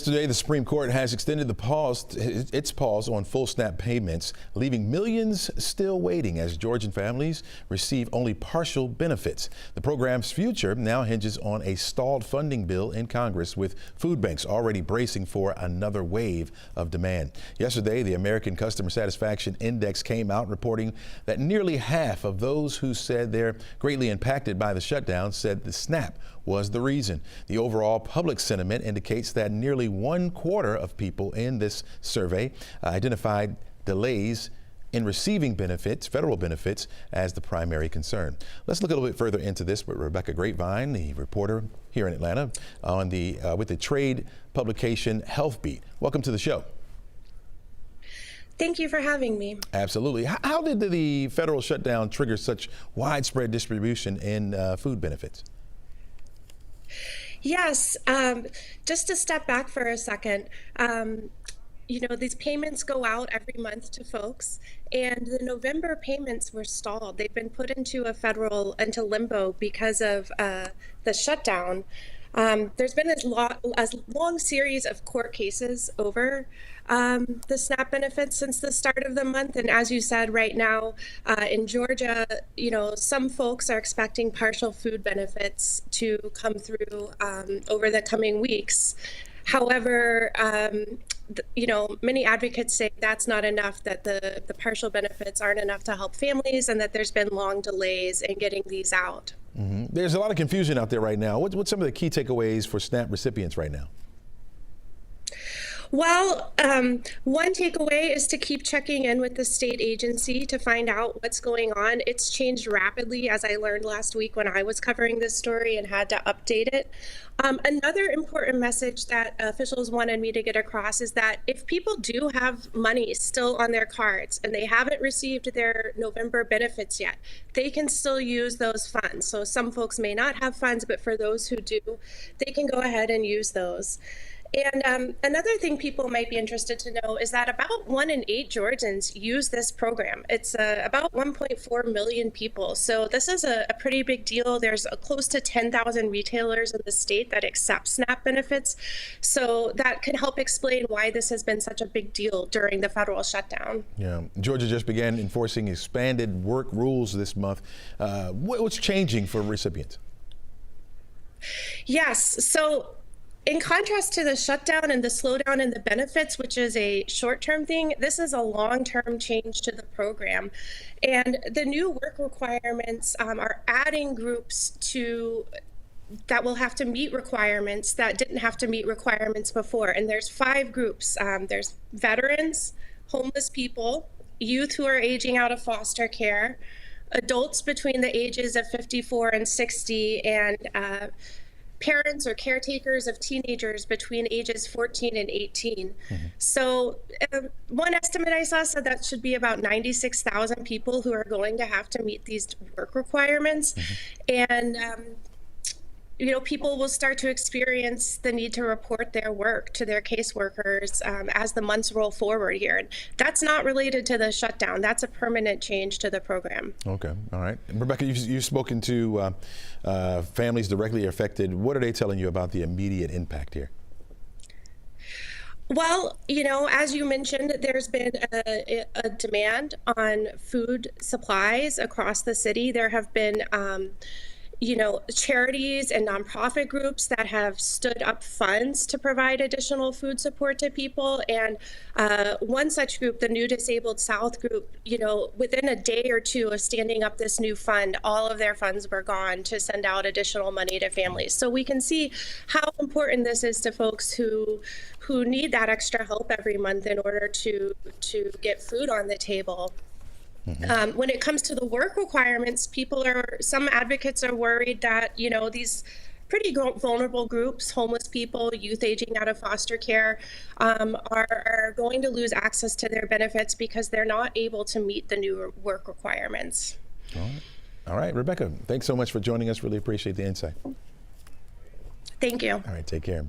Today, the Supreme Court has extended its pause on full SNAP payments, leaving millions still waiting as Georgian families receive only partial benefits. The program's future now hinges on a stalled funding bill in Congress, with food banks already bracing for another wave of demand. Yesterday, the American Customer Satisfaction Index came out reporting that nearly half of those who said they're greatly impacted by the shutdown said the SNAP was the reason. The overall public sentiment indicates that nearly 1/4 of people in this survey identified delays in receiving benefits, federal benefits, as the primary concern. Let's look a little bit further into this with Rebecca Grapevine, the reporter here in Atlanta with the trade publication Healthbeat. Welcome to the show. Thank you for having me. Absolutely. How did the federal shutdown trigger such widespread distribution in food benefits? Yes, just to step back for a second, these payments go out every month to folks, and the November payments were stalled. They've been put into into limbo because of the shutdown. There's been a long series of court cases over the SNAP benefits since the start of the month. And as you said, right now in Georgia, some folks are expecting partial food benefits to come through over the coming weeks. However, many advocates say that's not enough, that the partial benefits aren't enough to help families, and that there's been long delays in getting these out. Mm-hmm. There's a lot of confusion out there right now. What's some of the key takeaways for SNAP recipients right now? Well, one takeaway is to keep checking in with the state agency to find out what's going on. It's changed rapidly, as I learned last week when I was covering this story and had to update it. Another important message that officials wanted me to get across is that if people do have money still on their cards and they haven't received their November benefits yet, they can still use those funds. So some folks may not have funds, but for those who do, they can go ahead and use those. And another thing people might be interested to know is that about 1 in 8 Georgians use this program. It's about 1.4 million people. So this is a pretty big deal. There's close to 10,000 retailers in the state that accept SNAP benefits. So that can help explain why this has been such a big deal during the federal shutdown. Yeah, Georgia just began enforcing expanded work rules this month. What's changing for recipients? Yes, so in contrast to the shutdown and the slowdown in the benefits, which is a short-term thing, this is a long-term change to the program. And the new work requirements are adding groups that will have to meet requirements that didn't have to meet requirements before. And there's 5 groups. There's veterans, homeless people, youth who are aging out of foster care, adults between the ages of 54 and 60, and parents or caretakers of teenagers between ages 14 and 18. Mm-hmm. So one estimate I saw said that should be about 96,000 people who are going to have to meet these work requirements. Mm-hmm. And people will start to experience the need to report their work to their caseworkers as the months roll forward here. And that's not related to the shutdown. That's a permanent change to the program. Okay, all right. Rebecca, you've spoken to families directly affected. What are they telling you about the immediate impact here? Well, as you mentioned, there's been a demand on food supplies across the city. There have been charities and nonprofit groups that have stood up funds to provide additional food support to people. And one such group, the New Disabled South group, within a day or two of standing up this new fund, all of their funds were gone to send out additional money to families. So we can see how important this is to folks who need that extra help every month in order to get food on the table. Mm-hmm. When it comes to the work requirements, some advocates are worried that, these pretty vulnerable groups, homeless people, youth aging out of foster care, are going to lose access to their benefits because they're not able to meet the new work requirements. All right, Rebecca, thanks so much for joining us. Really appreciate the insight. Thank you. All right, take care.